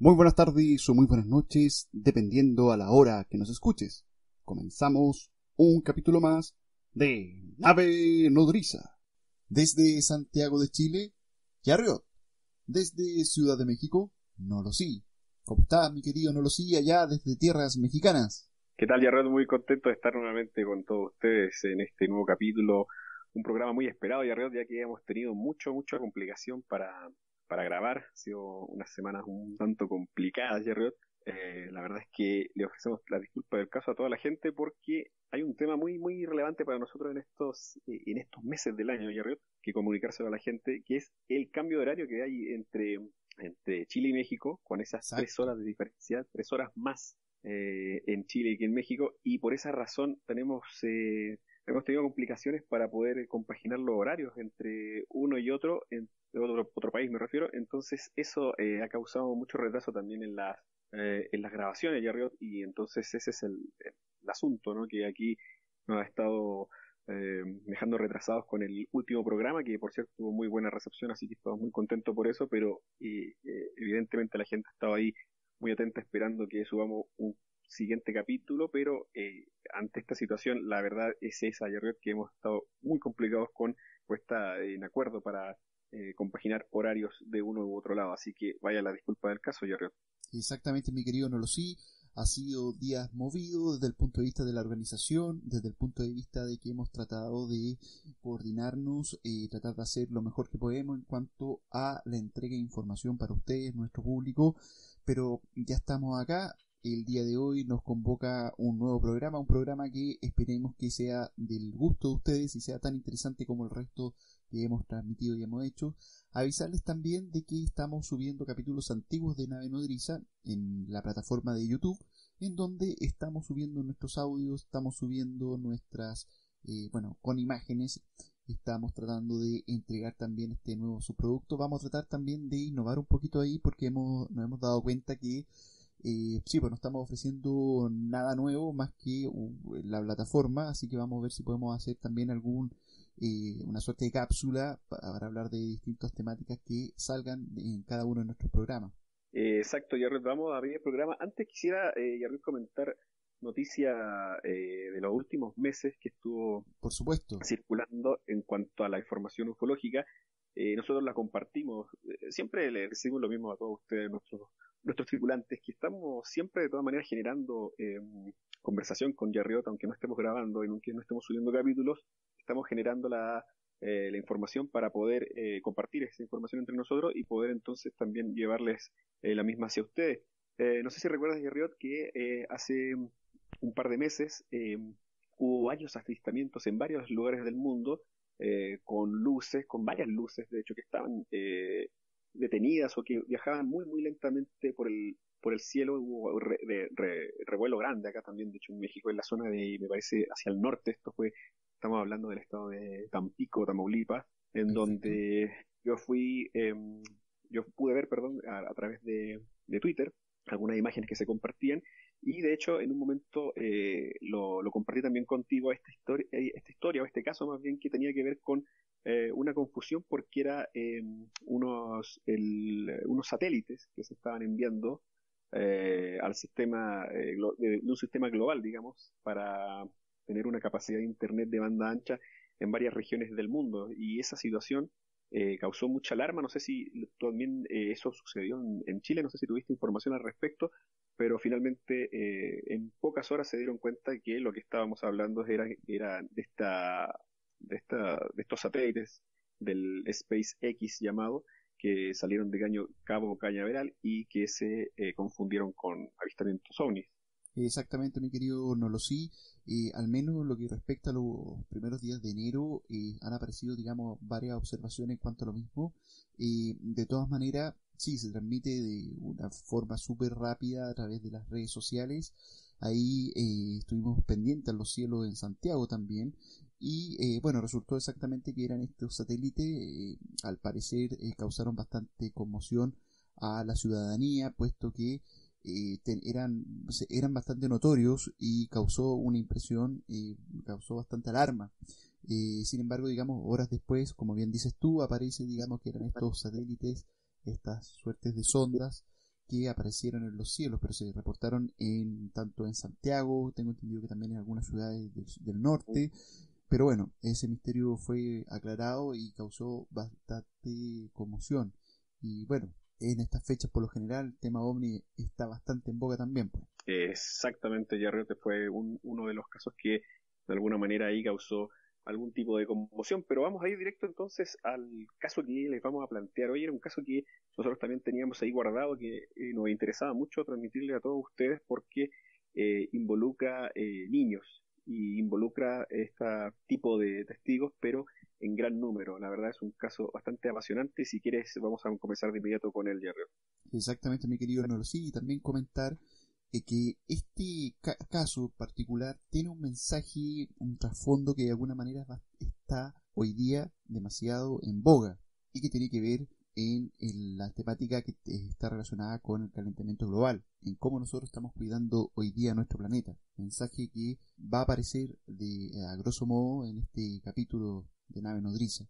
Muy buenas tardes o muy buenas noches, dependiendo a la hora que nos escuches. Comenzamos un capítulo más de Nave Nodriza. Desde Santiago de Chile, Yarriot. Desde Ciudad de México, Nolosí. ¿Cómo estás, mi querido Nolosí, allá desde tierras mexicanas? ¿Qué tal, Yarrod? Muy contento de estar nuevamente con todos ustedes en este nuevo capítulo, un programa muy esperado, Yarrod, ya que hemos tenido mucha complicación para grabar. Ha sido unas semanas un tanto complicadas, Yarrod. La verdad es que le ofrecemos la disculpa del caso a toda la gente porque hay un tema muy relevante para nosotros en estos meses del año, Yarrod, que comunicárselo a la gente, que es el cambio de horario que hay entre Chile y México, con esas 3 horas Exacto. de diferencia, 3 horas más en Chile y en México, y por esa razón hemos tenido complicaciones para poder compaginar los horarios entre uno y otro, en otro país me refiero. Entonces eso ha causado mucho retraso también en las grabaciones, Riot, y entonces ese es el asunto, ¿no? Que aquí nos ha estado dejando retrasados con el último programa, que por cierto tuvo muy buena recepción, así que estamos muy contentos por eso, pero evidentemente la gente estaba ahí muy atenta esperando que subamos un siguiente capítulo, pero ante esta situación la verdad es esa, Jerry, que hemos estado muy complicados con puesta en acuerdo para compaginar horarios de uno u otro lado, así que vaya la disculpa del caso, Jerry. Exactamente, mi querido Nolosí. Ha sido días movidos desde el punto de vista de la organización, desde el punto de vista de que hemos tratado de coordinarnos y tratar de hacer lo mejor que podemos en cuanto a la entrega de información para ustedes, nuestro público, pero ya estamos acá. El día de hoy nos convoca un nuevo programa, un programa que esperemos que sea del gusto de ustedes y sea tan interesante como el resto que hemos transmitido y hemos hecho. Avisarles también de que estamos subiendo capítulos antiguos de Nave Nodriza en la plataforma de YouTube, en donde estamos subiendo nuestros audios, estamos subiendo nuestras, con imágenes, estamos tratando de entregar también este nuevo subproducto. Vamos a tratar también de innovar un poquito ahí porque nos hemos dado cuenta que sí, pues no estamos ofreciendo nada nuevo más que la plataforma, así que vamos a ver si podemos hacer también una suerte de cápsula para hablar de distintas temáticas que salgan en cada uno de nuestros programas. Exacto, Jerry, vamos a abrir el programa. Antes quisiera, Jerry, comentar noticia de los últimos meses que estuvo Por supuesto. circulando en cuanto a la información ufológica. Nosotros la compartimos, siempre le decimos lo mismo a todos ustedes, nuestros tripulantes, que estamos siempre de todas maneras generando conversación con Yarriot, aunque no estemos grabando y aunque no estemos subiendo capítulos, estamos generando la información para poder compartir esa información entre nosotros y poder entonces también llevarles la misma hacia ustedes. No sé si recuerdas, Yarriot, que hace un par de meses hubo varios avistamientos en varios lugares del mundo con luces, con varias luces, de hecho, que estaban detenidas o que viajaban muy lentamente por el cielo. Hubo revuelo grande acá también, de hecho, en México, en la zona de, me parece, hacia el norte. Estamos hablando del estado de Tampico, Tamaulipas, en Perfecto. donde yo pude ver, perdón, a través de Twitter algunas imágenes que se compartían, y de hecho en un momento lo compartí también contigo esta historia o este caso más bien, que tenía que ver con una confusión porque era unos satélites que se estaban enviando al sistema de un sistema global, digamos, para tener una capacidad de internet de banda ancha en varias regiones del mundo, y esa situación causó mucha alarma. No sé si también eso sucedió en Chile, no sé si tuviste información al respecto, pero finalmente en pocas horas se dieron cuenta que lo que estábamos hablando era de estos satélites del SpaceX llamado, que salieron de Cabo Cañaveral y que se confundieron con avistamientos ovnis. Exactamente, mi querido Nolosí. Al menos lo que respecta a los primeros días de enero, han aparecido, digamos, varias observaciones en cuanto a lo mismo. De todas maneras, sí, se transmite de una forma súper rápida a través de las redes sociales. Ahí estuvimos pendientes a los cielos en Santiago también. Y bueno, resultó exactamente que eran estos satélites. Al parecer causaron bastante conmoción a la ciudadanía, puesto que eran bastante notorios y causó una impresión, causó bastante alarma. Sin embargo, digamos, horas después, como bien dices tú, aparece, digamos, que eran estos satélites, estas suertes de sondas que aparecieron en los cielos, pero se reportaron tanto en Santiago, tengo entendido que también en algunas ciudades del norte. Pero bueno, ese misterio fue aclarado y causó bastante conmoción. Y bueno, en estas fechas por lo general el tema OVNI está bastante en boga también, pues. Exactamente, Jerry, este fue uno de los casos que de alguna manera ahí causó algún tipo de conmoción, pero vamos a ir directo entonces al caso que les vamos a plantear hoy. Era un caso que nosotros también teníamos ahí guardado, que nos interesaba mucho transmitirle a todos ustedes porque involucra niños y involucra este tipo de testigos, pero en gran número. La verdad es un caso bastante apasionante y si quieres vamos a comenzar de inmediato con él, Jerry. Exactamente, mi querido Nolo. Sí, y también comentar que este caso particular tiene un mensaje, un trasfondo que de alguna manera está hoy día demasiado en boga y que tiene que ver en la temática que está relacionada con el calentamiento global, en cómo nosotros estamos cuidando hoy día nuestro planeta. Mensaje que va a aparecer a grosso modo en este capítulo de Nave Nodriza.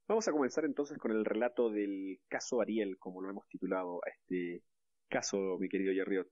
Vamos a comenzar entonces con el relato del caso Ariel, como lo hemos titulado a este caso, mi querido Jerriot.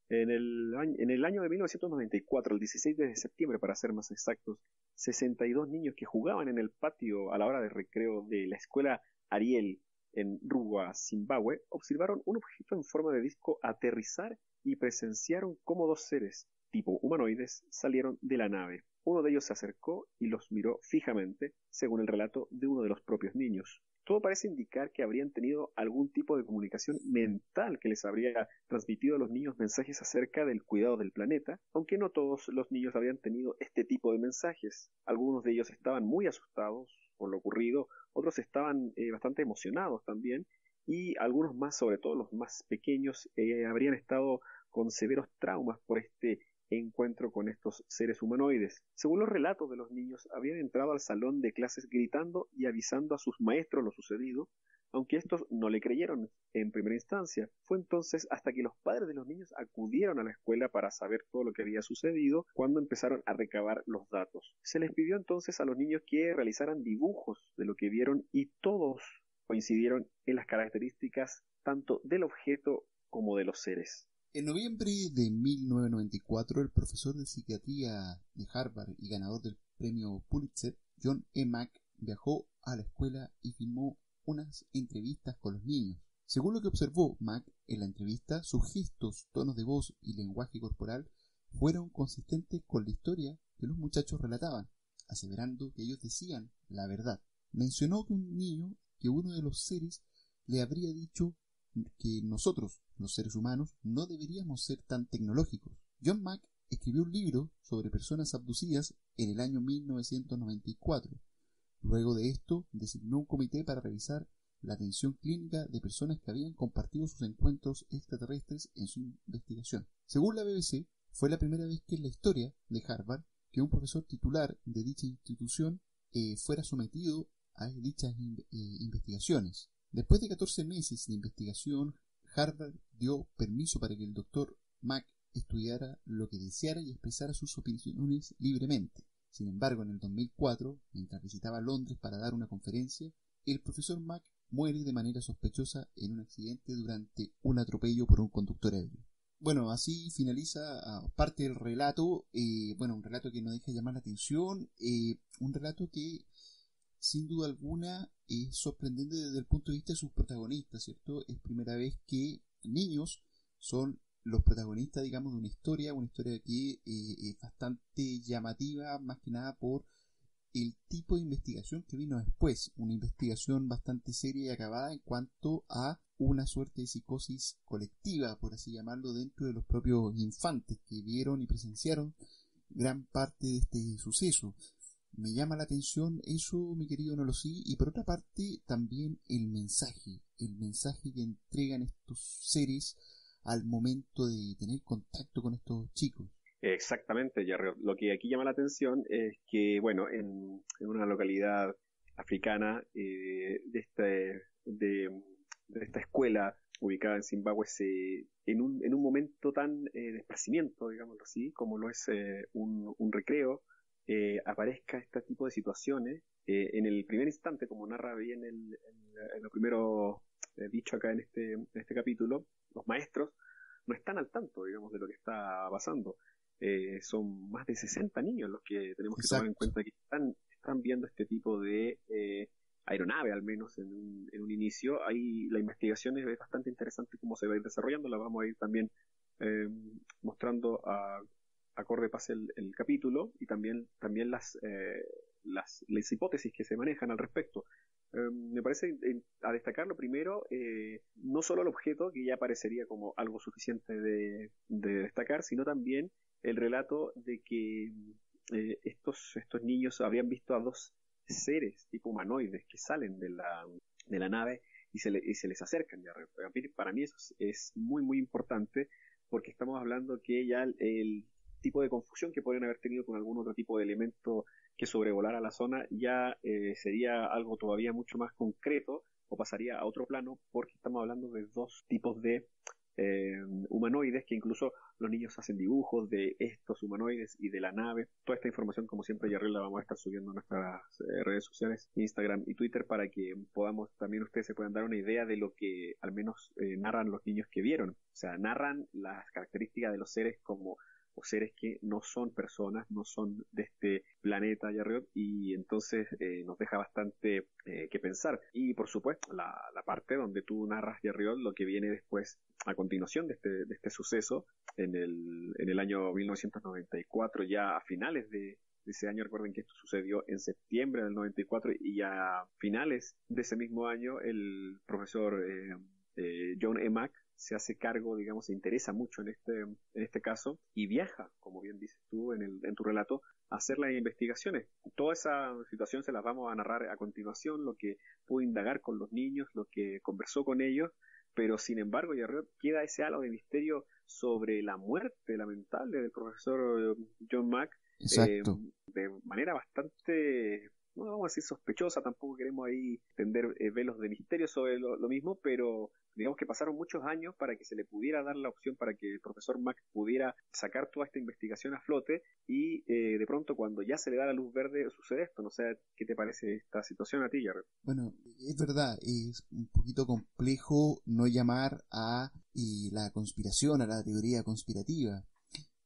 En el año de 1994, el 16 de septiembre para ser más exactos, 62 niños que jugaban en el patio a la hora de recreo de la escuela Ariel en Rugua, Zimbabue, observaron un objeto en forma de disco aterrizar y presenciaron cómo dos seres, tipo humanoides, salieron de la nave. Uno de ellos se acercó y los miró fijamente, según el relato de uno de los propios niños. Todo parece indicar que habrían tenido algún tipo de comunicación mental que les habría transmitido a los niños mensajes acerca del cuidado del planeta, aunque no todos los niños habían tenido este tipo de mensajes. Algunos de ellos estaban muy asustados por lo ocurrido, otros estaban bastante emocionados también, y algunos más, sobre todo los más pequeños, habrían estado con severos traumas por este encuentro con estos seres humanoides. Según los relatos de los niños, habían entrado al salón de clases gritando y avisando a sus maestros lo sucedido, aunque estos no le creyeron en primera instancia. Fue entonces hasta que los padres de los niños acudieron a la escuela para saber todo lo que había sucedido, cuando empezaron a recabar los datos. Se les pidió entonces a los niños que realizaran dibujos de lo que vieron y todos coincidieron en las características tanto del objeto como de los seres. En noviembre de 1994, el profesor de psiquiatría de Harvard y ganador del premio Pulitzer, John E. Mack, viajó a la escuela y filmó unas entrevistas con los niños. Según lo que observó Mack en la entrevista, sus gestos, tonos de voz y lenguaje corporal fueron consistentes con la historia que los muchachos relataban, aseverando que ellos decían la verdad. Mencionó que uno de los seres le habría dicho que nosotros, los seres humanos, no deberíamos ser tan tecnológicos. John Mack escribió un libro sobre personas abducidas en el año 1994. Luego de esto, designó un comité para revisar la atención clínica de personas que habían compartido sus encuentros extraterrestres en su investigación. Según la BBC, fue la primera vez que en la historia de Harvard que un profesor titular de dicha institución fuera sometido a dichas investigaciones. Después de 14 meses de investigación, Harvard dio permiso para que el Dr. Mack estudiara lo que deseara y expresara sus opiniones libremente. Sin embargo, en el 2004, mientras visitaba Londres para dar una conferencia, el profesor Mack muere de manera sospechosa en un accidente durante un atropello por un conductor ebrio. Bueno, así finaliza parte del relato, un relato que no deja de llamar la atención, un relato que sin duda alguna es sorprendente desde el punto de vista de sus protagonistas, ¿cierto? Es primera vez que niños son los protagonistas, digamos, de una historia que es bastante llamativa, más que nada por el tipo de investigación que vino después, una investigación bastante seria y acabada en cuanto a una suerte de psicosis colectiva, por así llamarlo, dentro de los propios infantes que vieron y presenciaron gran parte de este suceso. Me llama la atención eso, mi querido Nolosí, y por otra parte también el mensaje que entregan estos seres al momento de tener contacto con estos chicos. Exactamente, Jerry. Lo que aquí llama la atención es que, bueno, en una localidad africana de esta escuela ubicada en Zimbabue, en un momento tan de esparcimiento, digámoslo así, como lo es un recreo, aparezca este tipo de situaciones. En el primer instante, como narra bien en lo primero dicho acá en este capítulo, los maestros no están al tanto, digamos, de lo que está pasando. Son más de 60 niños los que tenemos que tomar en cuenta que están viendo este tipo de aeronave, al menos en un inicio. Ahí la investigación es bastante interesante cómo se va a ir desarrollando, la vamos a ir también mostrando acorde pase el capítulo, y también las hipótesis que se manejan al respecto. Me parece a destacar lo primero, no solo el objeto, que ya parecería como algo suficiente de destacar, sino también el relato de que estos niños habrían visto a dos seres tipo humanoides que salen de la nave y se les acercan. Para mí eso es muy muy importante, porque estamos hablando que ya el tipo de confusión que podrían haber tenido con algún otro tipo de elemento que sobrevolara la zona ya sería algo todavía mucho más concreto, o pasaría a otro plano, porque estamos hablando de dos tipos de humanoides, que incluso los niños hacen dibujos de estos humanoides y de la nave. Toda esta información, como siempre, Yarrell, la vamos a estar subiendo a nuestras redes sociales, Instagram y Twitter, para que podamos, también ustedes se puedan dar una idea de lo que al menos narran los niños que vieron. O sea, narran las características de los seres como o seres que no son personas, no son de este planeta Yarriot, y entonces nos deja bastante que pensar. Y por supuesto, la parte donde tú narras, Yarriot, lo que viene después a continuación de este suceso en el año 1994, ya a finales de ese año. Recuerden que esto sucedió en septiembre del 94, y ya a finales de ese mismo año el profesor John E. Mack se hace cargo, digamos, se interesa mucho en este caso, y viaja, como bien dices tú en tu relato, a hacer las investigaciones. Toda esa situación se las vamos a narrar a continuación, lo que pudo indagar con los niños, lo que conversó con ellos, pero sin embargo ya queda ese halo de misterio sobre la muerte lamentable del profesor John Mack, de manera bastante, no vamos a decir sospechosa, tampoco queremos ahí tender velos de misterio sobre lo mismo, pero digamos que pasaron muchos años para que se le pudiera dar la opción para que el profesor Mack pudiera sacar toda esta investigación a flote, y de pronto cuando ya se le da la luz verde sucede esto. No sé qué te parece esta situación a ti, Jared. Bueno, es verdad, es un poquito complejo no llamar a la conspiración, a la teoría conspirativa.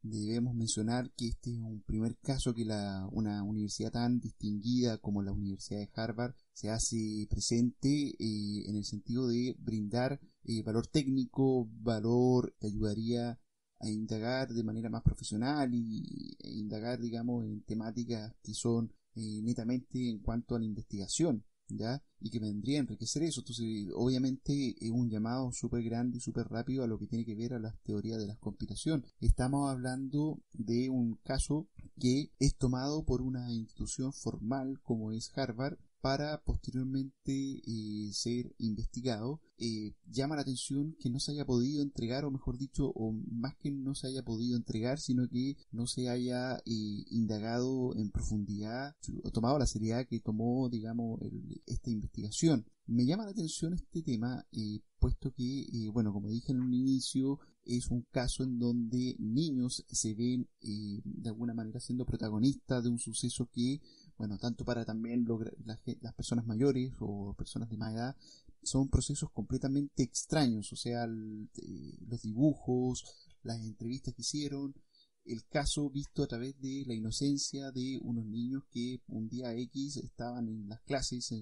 Debemos mencionar que este es un primer caso que una universidad tan distinguida como la Universidad de Harvard se hace presente en el sentido de brindar valor técnico, valor que ayudaría a indagar de manera más profesional e indagar, digamos, en temáticas que son netamente en cuanto a la investigación, ¿ya? Y que vendría a enriquecer eso. Entonces, obviamente es un llamado súper grande y súper rápido a lo que tiene que ver a las teorías de la conspiración. Estamos hablando de un caso que es tomado por una institución formal como es Harvard para posteriormente ser investigado. Llama la atención que no se haya podido entregar, o mejor dicho, o más que no se haya podido entregar, sino que no se haya indagado en profundidad o tomado la seriedad que tomó, digamos, esta investigación. Me llama la atención este tema, puesto que, bueno, como dije en un inicio, es un caso en donde niños se ven de alguna manera siendo protagonistas de un suceso que, bueno, tanto para también las personas mayores o personas de más edad, son procesos completamente extraños. O sea, los dibujos, las entrevistas que hicieron, el caso visto a través de la inocencia de unos niños que un día X estaban en las clases,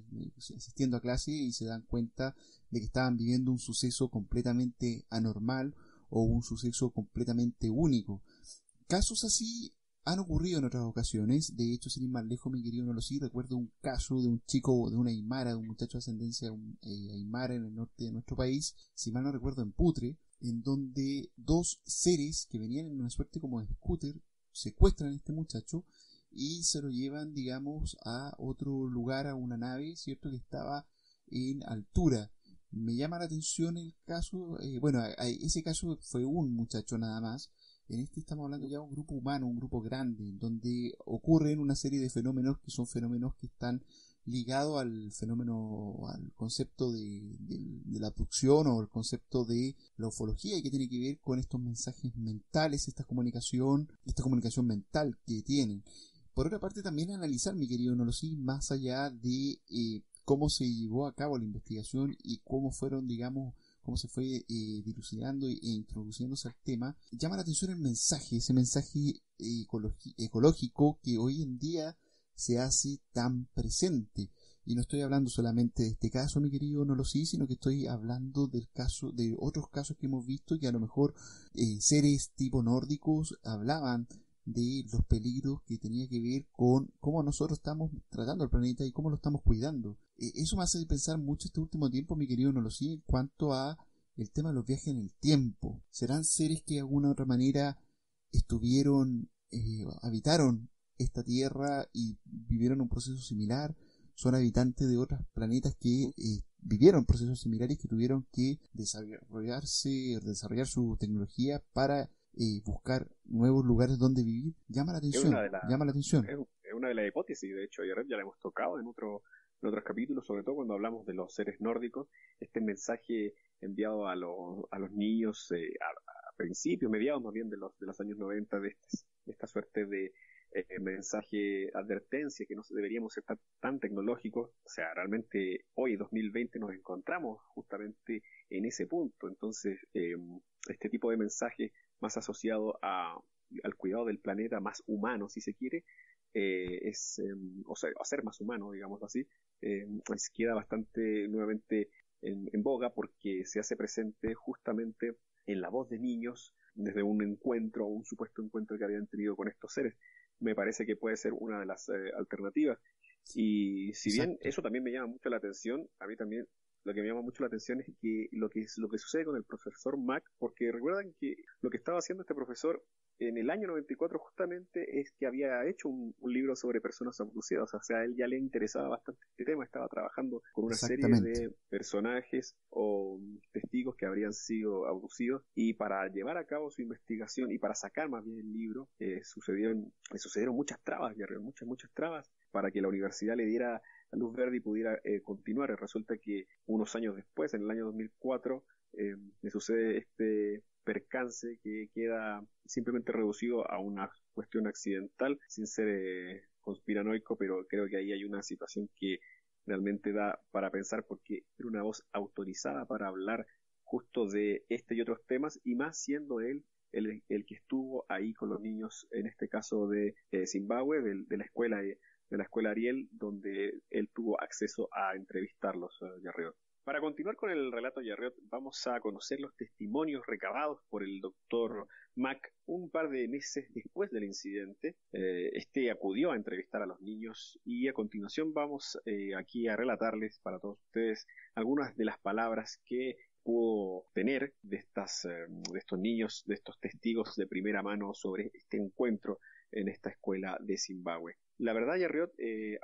asistiendo a clase, y se dan cuenta de que estaban viviendo un suceso completamente anormal o un suceso completamente único. Casos así han ocurrido en otras ocasiones. De hecho, sin ir más lejos, mi querido Nolosí, recuerdo un caso de un chico, de una aymara, de un muchacho de ascendencia aymara en el norte de nuestro país, si mal no recuerdo, en Putre, en donde dos seres que venían en una suerte como de scooter secuestran a este muchacho y se lo llevan, digamos, a otro lugar, a una nave, cierto, que estaba en altura. Me llama la atención el caso, ese caso fue un muchacho nada más. En este estamos hablando ya de un grupo humano, un grupo grande, donde ocurren una serie de fenómenos que son fenómenos que están ligados al fenómeno, al concepto de la abducción, o el concepto de la ufología, y que tiene que ver con estos mensajes mentales, esta comunicación mental que tienen. Por otra parte, también analizar, mi querido Nolosí, más allá de cómo se llevó a cabo la investigación y cómo fueron, digamos, cómo se fue dilucidando e introduciéndose al tema, llama la atención el mensaje, ese mensaje ecológico que hoy en día se hace tan presente. Y no estoy hablando solamente de este caso, mi querido No Lo Sí, sino que estoy hablando del caso, de otros casos que hemos visto que a lo mejor seres tipo nórdicos hablaban de los peligros que tenía que ver con cómo nosotros estamos tratando el planeta y cómo lo estamos cuidando. Eso me hace pensar mucho este último tiempo, mi querido No Lo Sí, en cuanto a el tema de los viajes en el tiempo. ¿Serán seres que de alguna u otra manera habitaron esta tierra y vivieron un proceso similar? ¿Son habitantes de otros planetas que vivieron procesos similares, que tuvieron que desarrollar su tecnología para buscar nuevos lugares donde vivir? Llama la atención, llama la atención. Es una de las hipótesis, de hecho, ya la hemos tocado en otros capítulos, sobre todo cuando hablamos de los seres nórdicos, este mensaje enviado a los niños a principios, mediados más bien de los años 90, de esta suerte de mensaje, advertencia, que no deberíamos ser tan tecnológicos. O sea, realmente hoy, 2020, nos encontramos justamente en ese punto. Entonces, este tipo de mensaje más asociado al cuidado del planeta, más humano, si se quiere, o sea, a ser más humano, digámoslo así, queda bastante nuevamente en boga, porque se hace presente justamente en la voz de niños desde un supuesto encuentro que habían tenido con estos seres. Me parece que puede ser una de las alternativas. Y si bien Exacto. eso también me llama mucho la atención, a mí también lo que me llama mucho la atención es que lo que sucede con el profesor Mac, porque recuerdan que lo que estaba haciendo este profesor en el año 94 justamente es que había hecho un libro sobre personas abducidas. O sea, a él ya le interesaba bastante este tema, estaba trabajando con una serie de personajes o testigos que habrían sido abducidos, y para llevar a cabo su investigación y para sacar más bien el libro, sucedieron muchas trabas, muchas trabas para que la universidad le diera la luz verde y pudiera continuar. Resulta que unos años después, en el año 2004, le sucede este percance que queda simplemente reducido a una cuestión accidental, sin ser conspiranoico, pero creo que ahí hay una situación que realmente da para pensar, porque era una voz autorizada para hablar justo de este y otros temas, y más siendo él el que estuvo ahí con los niños, en este caso de Zimbabue, de la escuela Ariel, donde él tuvo acceso a entrevistarlos, Yarriot. Para continuar con el relato, Yarriot, vamos a conocer los testimonios recabados por el doctor Mac un par de meses después del incidente. Este acudió a entrevistar a los niños, y a continuación vamos aquí a relatarles para todos ustedes algunas de las palabras que pudo tener de estos niños, de estos testigos de primera mano sobre este encuentro en esta escuela de Zimbabue. La verdad, Yarriot,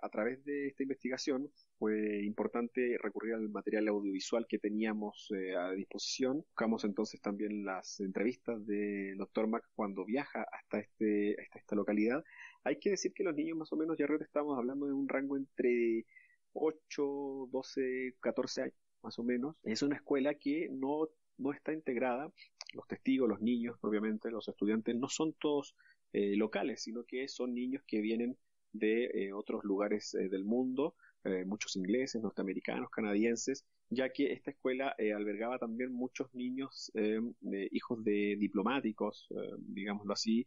a través de esta investigación fue importante recurrir al material audiovisual que teníamos a disposición. Buscamos entonces también las entrevistas del Dr. Mac cuando viaja hasta esta localidad. Hay que decir que los niños más o menos, Yarriot, estamos hablando de un rango entre 8, 12, 14 años más o menos. Es una escuela que no está integrada. Los testigos, los niños, obviamente, los estudiantes, no son todos locales, sino que son niños que vienen de otros lugares del mundo, muchos ingleses, norteamericanos, canadienses, ya que esta escuela albergaba también muchos niños hijos de diplomáticos, digámoslo así,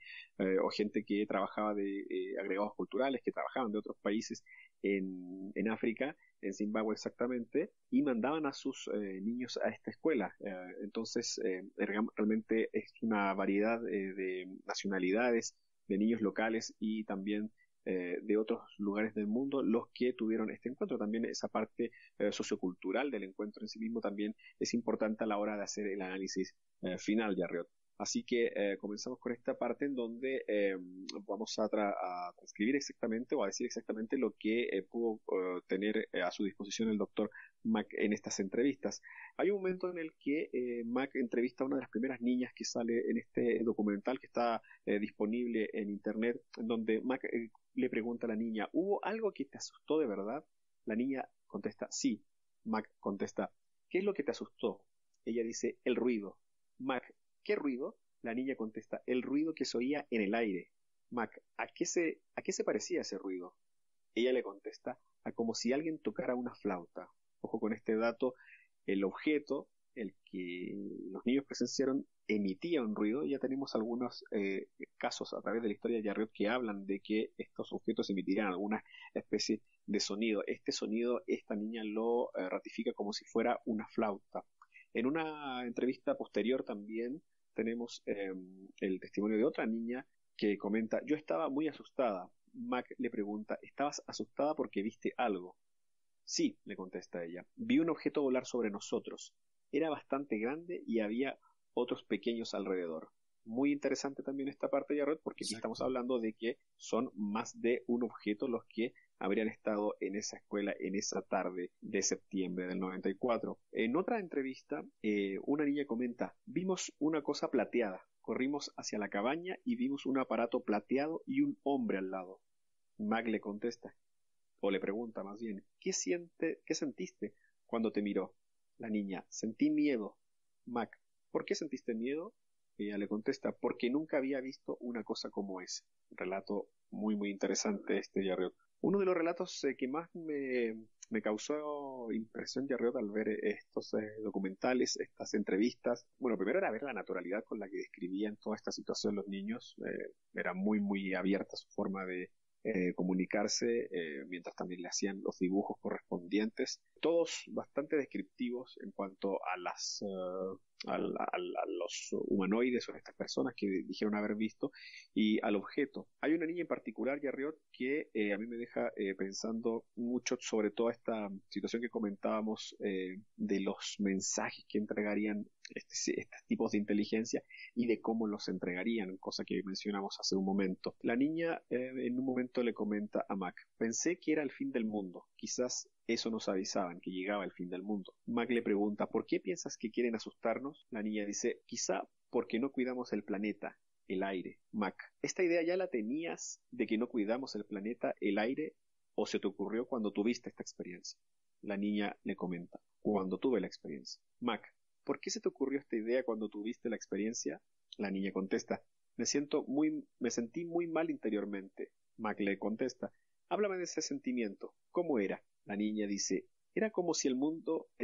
o gente que trabajaba de agregados culturales, que trabajaban de otros países en África, en Zimbabue exactamente, y mandaban a sus niños a esta escuela. Entonces, realmente es una variedad de nacionalidades, de niños locales y también de otros lugares del mundo los que tuvieron este encuentro. También esa parte sociocultural del encuentro en sí mismo también es importante a la hora de hacer el análisis final, Yarriot. Así que comenzamos con esta parte en donde vamos a transcribir exactamente, o a decir exactamente lo que pudo tener a su disposición el doctor Mac en estas entrevistas. Hay un momento en el que Mac entrevista a una de las primeras niñas que sale en este documental que está disponible en internet, en donde Mac le pregunta a la niña: ¿hubo algo que te asustó de verdad? La niña contesta: sí. Mac contesta: ¿qué es lo que te asustó? Ella dice: el ruido. Mac: ¿qué ruido? La niña contesta: el ruido que se oía en el aire. Mac: ¿a qué se parecía ese ruido? Ella le contesta: a como si alguien tocara una flauta. Ojo con este dato: el objeto el que los niños presenciaron emitía un ruido. Ya tenemos algunos casos a través de la historia de Jarriot que hablan de que estos objetos emitirán alguna especie de sonido. Este sonido, esta niña lo ratifica como si fuera una flauta. En una entrevista posterior también tenemos el testimonio de otra niña que comenta: yo estaba muy asustada. Mac le pregunta: ¿estabas asustada porque viste algo? Sí, le contesta ella, vi un objeto volar sobre nosotros. Era bastante grande y había otros pequeños alrededor. Muy interesante también esta parte de Jarrett, porque aquí estamos hablando de que son más de un objeto los que habrían estado en esa escuela en esa tarde de septiembre del 94. En otra entrevista, una niña comenta: vimos una cosa plateada, corrimos hacia la cabaña y vimos un aparato plateado y un hombre al lado. Mac le contesta, o le pregunta más bien: qué sentiste cuando te miró? La niña: sentí miedo. Mac: ¿por qué sentiste miedo? Ella le contesta: porque nunca había visto una cosa como esa. Relato muy muy interesante este, Jarriot. Uno de los relatos que más me causó impresión, Jarriot, al ver estos documentales, estas entrevistas, bueno, primero era ver la naturalidad con la que describían toda esta situación los niños. Era muy muy abierta su forma de comunicarse, mientras también le hacían los dibujos correspondientes, todos bastante descriptivos en cuanto a los humanoides o estas personas que dijeron haber visto, y al objeto. Hay una niña en particular, Jarriot, que a mí me deja pensando mucho sobre toda esta situación que comentábamos de los mensajes que entregarían estos tipos de inteligencia y de cómo los entregarían, cosa que mencionamos hace un momento. La niña en un momento le comenta a Mac: pensé que era el fin del mundo, quizás eso nos avisaban, que llegaba el fin del mundo. Mac le pregunta: ¿por qué piensas que quieren asustarnos? La niña dice: quizá porque no cuidamos el planeta, el aire. Mac: ¿esta idea ya la tenías de que no cuidamos el planeta, el aire, o se te ocurrió cuando tuviste esta experiencia? La niña le comenta: cuando tuve la experiencia. Mac: ¿por qué se te ocurrió esta idea cuando tuviste la experiencia? La niña contesta: me sentí muy mal interiormente. Mac le contesta: háblame de ese sentimiento. ¿Cómo era? La niña dice: era como si en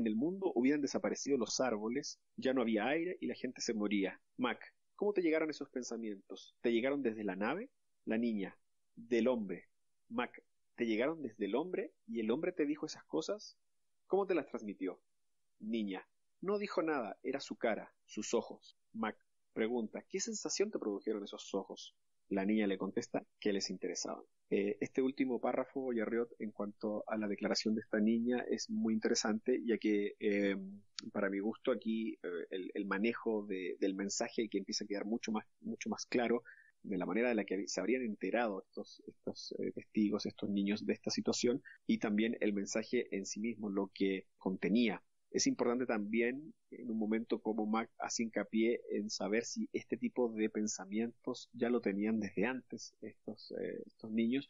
el mundo hubieran desaparecido los árboles, ya no había aire y la gente se moría. Mac: ¿cómo te llegaron esos pensamientos? ¿Te llegaron desde la nave? La niña: del hombre. Mac: ¿te llegaron desde el hombre y el hombre te dijo esas cosas? ¿Cómo te las transmitió? Niña: no dijo nada, era su cara, sus ojos. Mac pregunta: ¿qué sensación te produjeron esos ojos? La niña le contesta que les interesaban. Este último párrafo, Jarriot, en cuanto a la declaración de esta niña, es muy interesante, ya que para mi gusto aquí el manejo del mensaje que empieza a quedar mucho más claro de la manera de la que se habrían enterado estos testigos, estos niños de esta situación, y también el mensaje en sí mismo, lo que contenía. Es importante también, en un momento como Mac hace hincapié en saber si este tipo de pensamientos ya lo tenían desde antes estos niños,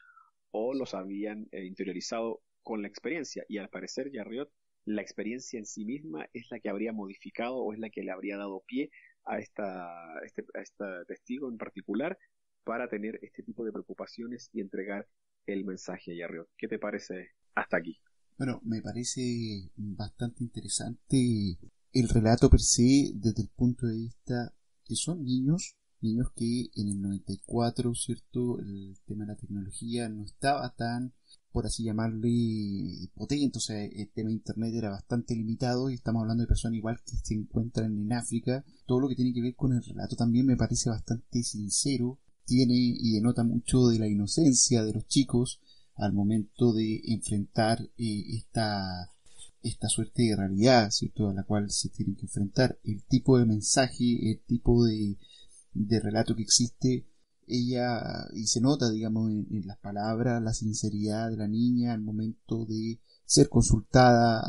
o los habían interiorizado con la experiencia. Y al parecer, Jarriot, la experiencia en sí misma es la que habría modificado o es la que le habría dado pie a esta testigo en particular para tener este tipo de preocupaciones y entregar el mensaje a Jarriot. ¿Qué te parece hasta aquí? Bueno, me parece bastante interesante el relato per se desde el punto de vista que son niños que en el 94, ¿cierto? El tema de la tecnología no estaba tan, por así llamarle, potente, o sea, el tema de internet era bastante limitado y estamos hablando de personas igual que se encuentran en África. Todo lo que tiene que ver con el relato también me parece bastante sincero, tiene y denota mucho de la inocencia de los chicos al momento de enfrentar esta suerte de realidad, ¿cierto?, a la cual se tienen que enfrentar. El tipo de mensaje, el tipo de relato que existe, ella, y se nota, digamos, en las palabras, la sinceridad de la niña al momento de ser consultada,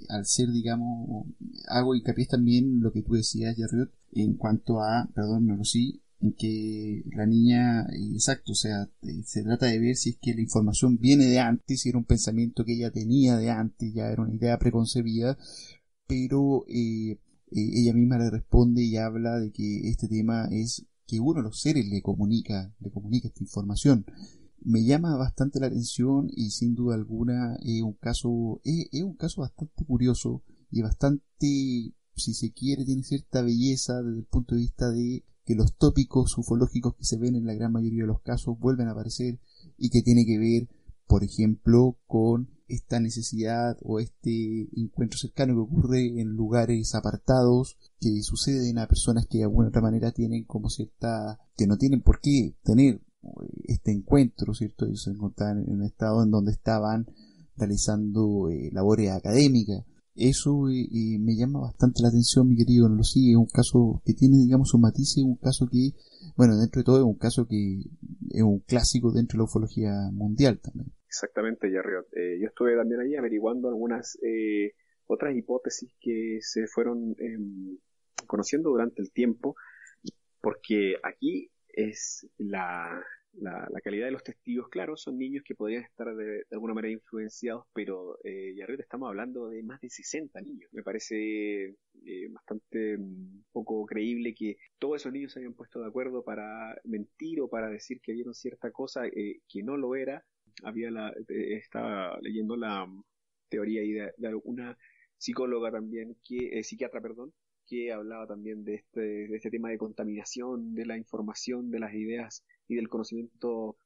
al ser, digamos, hago hincapié también en lo que tú decías, Jarriot, en cuanto a, perdón, no lo sé, en que la niña, exacto, o sea, se trata de ver si es que la información viene de antes, si era un pensamiento que ella tenía de antes, ya era una idea preconcebida, pero ella misma le responde y habla de que este tema es que uno de los seres le comunica esta información. Me llama bastante la atención y sin duda alguna es un caso bastante curioso y bastante, si se quiere, tiene cierta belleza desde el punto de vista de que los tópicos ufológicos que se ven en la gran mayoría de los casos vuelven a aparecer y que tiene que ver, por ejemplo, con esta necesidad o este encuentro cercano que ocurre en lugares apartados, que suceden a personas que de alguna otra manera tienen como cierta, que no tienen por qué tener este encuentro, ¿cierto? Ellos se encontraban en un estado en donde estaban realizando labores académicas. Eso me llama bastante la atención, mi querido Nolosí. Es un caso que tiene, digamos, sus matices, un caso que, bueno, dentro de todo es un caso que es un clásico dentro de la ufología mundial también. Exactamente, Jarriot. Yo estuve también ahí averiguando algunas otras hipótesis que se fueron conociendo durante el tiempo, porque aquí es la calidad de los testigos. Claro, son niños que podrían estar de alguna manera influenciados, pero Jarriot, estamos hablando de más de 60 niños. Me parece bastante poco creíble que todos esos niños se hayan puesto de acuerdo para mentir o para decir que vieron cierta cosa que no lo era. Estaba leyendo la teoría ahí de una psicóloga también, psiquiatra, perdón, que hablaba también de este tema de contaminación de la información, de las ideas y del conocimiento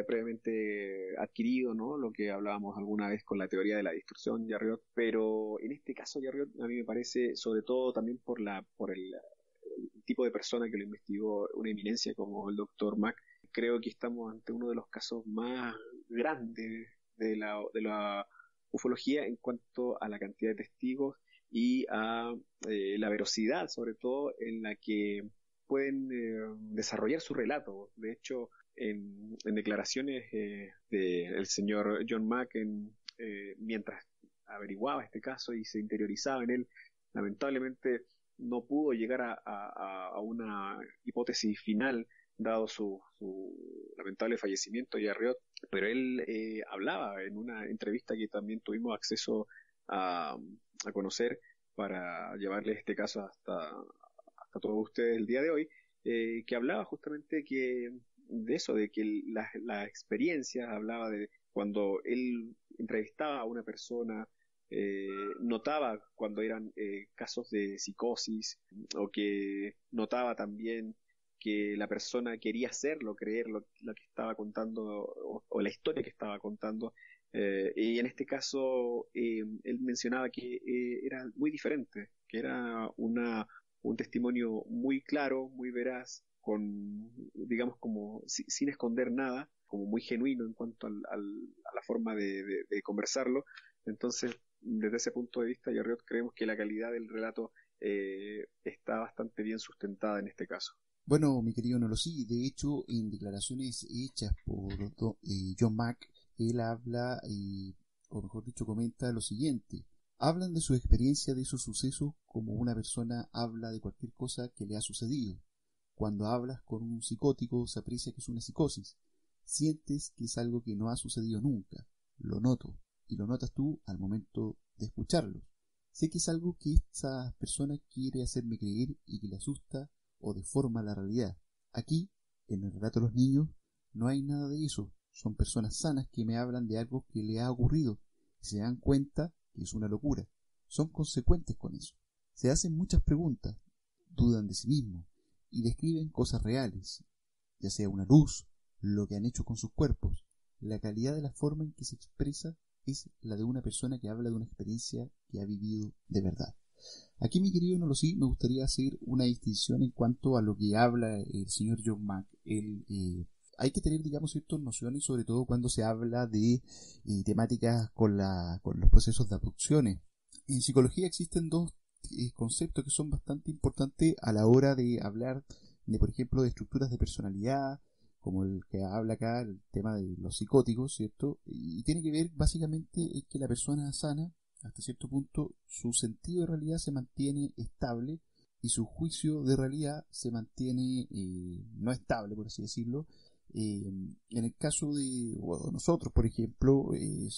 previamente adquirido, ¿no? Lo que hablábamos alguna vez con la teoría de la distorsión, Jarriot. Pero en este caso, Jarriot, a mí me parece, sobre todo también por el tipo de persona que lo investigó, una eminencia como el doctor Mack, creo que estamos ante uno de los casos más grandes de la ufología en cuanto a la cantidad de testigos y a la velocidad, sobre todo, en la que pueden desarrollar su relato. De hecho, en declaraciones del señor John Mack, mientras averiguaba este caso y se interiorizaba en él, lamentablemente no pudo llegar a una hipótesis final dado su lamentable fallecimiento y Jarriot, pero él hablaba en una entrevista que también tuvimos acceso a conocer para llevarle este caso hasta todos ustedes el día de hoy, que hablaba justamente de eso, de que la experiencia, hablaba de cuando él entrevistaba a una persona, notaba cuando eran casos de psicosis, o que notaba también que la persona quería hacerlo, creer lo que estaba contando o la historia que estaba contando. Y en este caso él mencionaba que era muy diferente, que era un testimonio muy claro, muy veraz, digamos, como sin esconder nada, como muy genuino en cuanto a la forma de conversarlo. Entonces, desde ese punto de vista, Jarriot, creemos que la calidad del relato está bastante bien sustentada en este caso. Bueno, mi querido Nolosí, de hecho, en declaraciones hechas por John Mack, él habla, o mejor dicho, comenta lo siguiente. Hablan de su experiencia de esos sucesos como una persona habla de cualquier cosa que le ha sucedido. Cuando hablas con un psicótico se aprecia que es una psicosis. Sientes que es algo que no ha sucedido nunca. Lo noto. Y lo notas tú al momento de escucharlo. Sé que es algo que esta persona quiere hacerme creer y que le asusta o deforma la realidad. Aquí, en el relato de los niños, no hay nada de eso. Son personas sanas que me hablan de algo que le ha ocurrido y se dan cuenta que es una locura. Son consecuentes con eso. Se hacen muchas preguntas, dudan de sí mismos y describen cosas reales, ya sea una luz, lo que han hecho con sus cuerpos. La calidad de la forma en que se expresa es la de una persona que habla de una experiencia que ha vivido de verdad. Aquí, mi querido Nolosí, me gustaría hacer una distinción en cuanto a lo que habla el señor John Mack. Hay que tener, digamos, ciertas nociones, sobre todo cuando se habla de temáticas con los procesos de abducciones. En psicología existen dos conceptos que son bastante importantes a la hora de hablar de, por ejemplo, de estructuras de personalidad, como el que habla acá, el tema de los psicóticos, ¿cierto? Y tiene que ver básicamente es que la persona sana, hasta cierto punto, su sentido de realidad se mantiene estable y su juicio de realidad se mantiene no estable, por así decirlo. En el caso de nosotros, por ejemplo,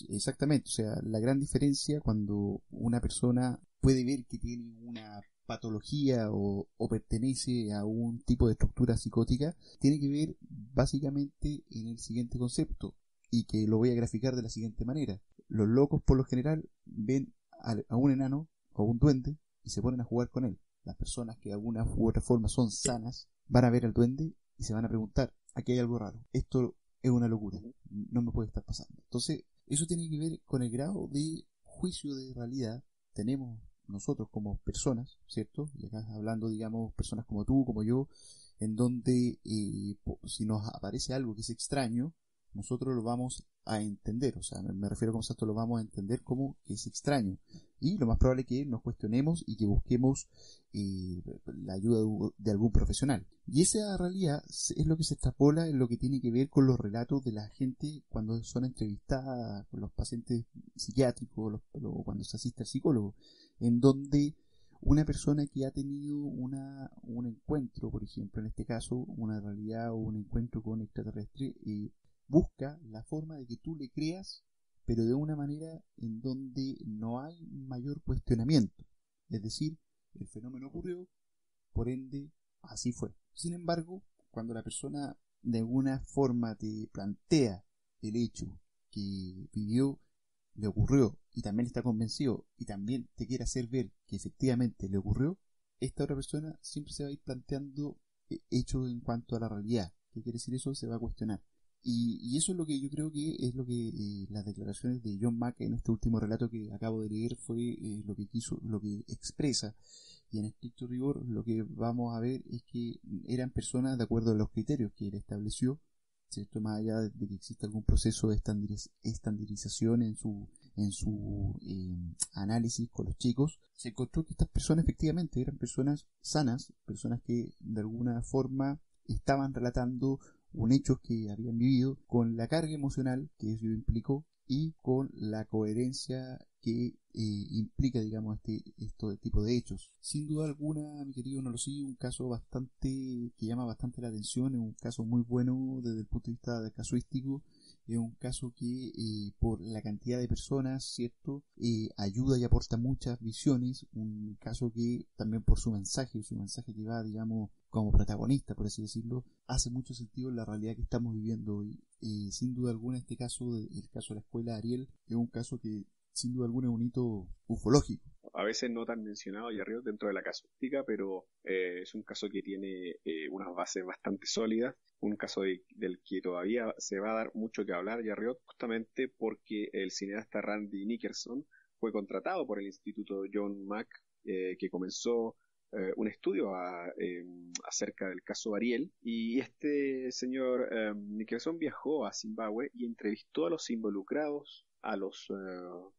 exactamente, o sea, la gran diferencia cuando una persona puede ver que tiene una patología o pertenece a un tipo de estructura psicótica, tiene que ver básicamente en el siguiente concepto, y que lo voy a graficar de la siguiente manera. Los locos por lo general ven a un enano o un duende y se ponen a jugar con él. Las personas que de alguna u otra forma son sanas van a ver al duende y se van a preguntar, aquí hay algo raro, esto es una locura, no me puede estar pasando. Entonces, eso tiene que ver con el grado de juicio de realidad tenemos nosotros como personas, ¿cierto? Y acá hablando, digamos, personas como tú, como yo, en donde si nos aparece algo que es extraño, nosotros lo vamos a entender, o sea, me refiero con esto, lo vamos a entender como que es extraño. Y lo más probable es que nos cuestionemos y que busquemos la ayuda de algún profesional. Y esa realidad es lo que se extrapola en lo que tiene que ver con los relatos de la gente cuando son entrevistadas con los pacientes psiquiátricos o cuando se asiste al psicólogo, en donde una persona que ha tenido un encuentro, por ejemplo, en este caso, una realidad o un encuentro con extraterrestre, busca la forma de que tú le creas, pero de una manera en donde no hay mayor cuestionamiento. Es decir, el fenómeno ocurrió, por ende, así fue. Sin embargo, cuando la persona de alguna forma te plantea el hecho que vivió, le ocurrió, y también está convencido, y también te quiere hacer ver que efectivamente le ocurrió, esta otra persona siempre se va a ir planteando hechos en cuanto a la realidad. ¿Qué quiere decir eso? Se va a cuestionar. Y eso es lo que yo creo que es lo que las declaraciones de John Mack en este último relato que acabo de leer fue lo que quiso, lo que expresa. Y en estricto rigor lo que vamos a ver es que eran personas de acuerdo a los criterios que él estableció, ¿cierto? Más allá de que exista algún proceso de estandarización en su análisis con los chicos, se encontró que estas personas efectivamente eran personas sanas, personas que de alguna forma estaban relatando un hecho que habían vivido con la carga emocional que eso implicó y con la coherencia que implica, digamos, este tipo de hechos. Sin duda alguna, mi querido Nolosí, un caso bastante que llama bastante la atención, es un caso muy bueno desde el punto de vista de casuístico, es un caso que por la cantidad de personas, ¿cierto? Ayuda y aporta muchas visiones, un caso que también por su mensaje que va, digamos, como protagonista, por así decirlo, hace mucho sentido en la realidad que estamos viviendo hoy. Sin duda alguna, este caso, el caso de la escuela Ariel, es un caso que sin duda alguna es un hito ufológico. A veces no tan mencionado y arriba dentro de la casuística, pero es un caso que tiene unas bases bastante sólidas, un caso del que todavía se va a dar mucho que hablar y arriba, justamente porque el cineasta Randy Nickerson fue contratado por el Instituto John Mack, que comenzó un estudio acerca del caso Ariel, y este señor Nickerson viajó a Zimbabue y entrevistó a los involucrados, a los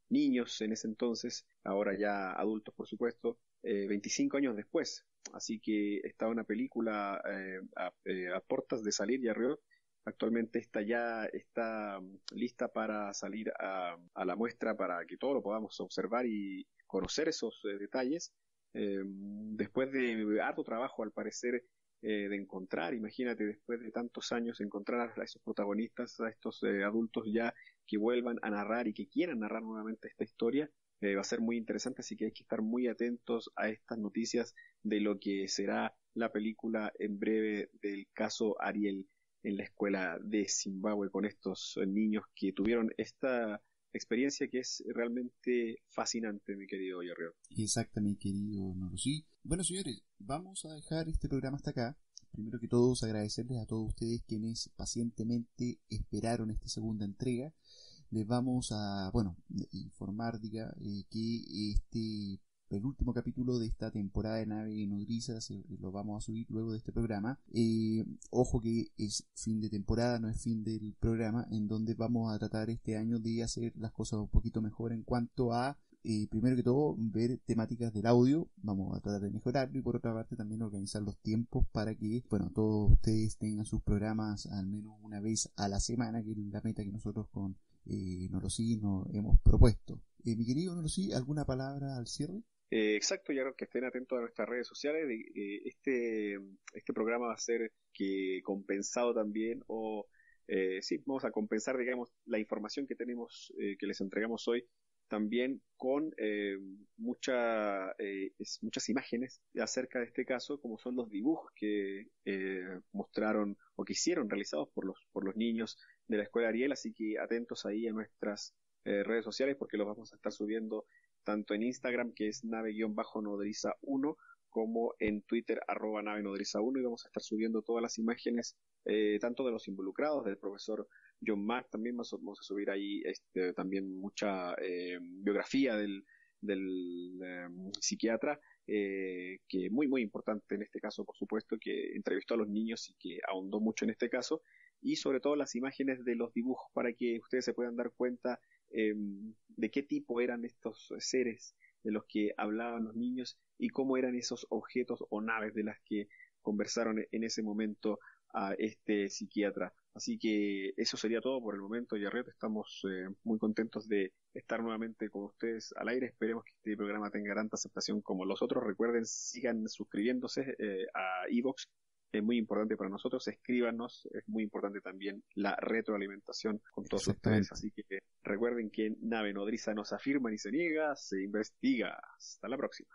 niños en ese entonces, ahora ya adultos por supuesto, 25 años después. Así que está una película a puertas de salir ya arriba. Actualmente esta ya está lista para salir a la muestra para que todos lo podamos observar y conocer esos detalles. Después de harto trabajo, al parecer, de encontrar, imagínate, después de tantos años, encontrar a esos protagonistas, a estos adultos ya que vuelvan a narrar y que quieran narrar nuevamente esta historia, va a ser muy interesante, así que hay que estar muy atentos a estas noticias de lo que será la película en breve del caso Ariel en la escuela de Zimbabue con estos niños que tuvieron esta experiencia que es realmente fascinante, mi querido Yorrio. Exacto, mi querido Nolosí. Bueno, señores, vamos a dejar este programa hasta acá. Primero que todo, agradecerles a todos ustedes quienes pacientemente esperaron esta segunda entrega. Les vamos a, informar, que el último capítulo de esta temporada de Nave Nodriza lo vamos a subir luego de este programa. Ojo que es fin de temporada, no es fin del programa, en donde vamos a tratar este año de hacer las cosas un poquito mejor en cuanto a, primero que todo, ver temáticas del audio. Vamos a tratar de mejorarlo y por otra parte también organizar los tiempos para que, todos ustedes tengan sus programas al menos una vez a la semana, que es la meta que nosotros con Nolosí nos hemos propuesto. Mi querido Nolosí, ¿alguna palabra al cierre? Exacto, ya que estén atentos a nuestras redes sociales. Este programa va a ser que compensado también, o sí, vamos a compensar, digamos, la información que tenemos, que les entregamos hoy, también con muchas imágenes acerca de este caso, como son los dibujos que mostraron o que hicieron realizados por los niños de la escuela Ariel. Así que atentos ahí a nuestras redes sociales porque los vamos a estar subiendo tanto en Instagram, que es nave-nodriza1, como en Twitter, @nave-nodriza1, y vamos a estar subiendo todas las imágenes, tanto de los involucrados, del profesor John Mack. También vamos a subir ahí también mucha biografía del psiquiatra, que muy muy importante en este caso, por supuesto, que entrevistó a los niños y que ahondó mucho en este caso, y sobre todo las imágenes de los dibujos para que ustedes se puedan dar cuenta de qué tipo eran estos seres de los que hablaban los niños y cómo eran esos objetos o naves de las que conversaron en ese momento a este psiquiatra. Así que eso sería todo por el momento, Jarret. Estamos muy contentos de estar nuevamente con ustedes al aire. Esperemos que este programa tenga tanta aceptación como los otros. Recuerden, sigan suscribiéndose a iVoox. Es muy importante para nosotros. Escríbanos. Es muy importante también la retroalimentación con todos ustedes. Así que recuerden que Nave Nodriza no se afirma ni se niega, se investiga. Hasta la próxima.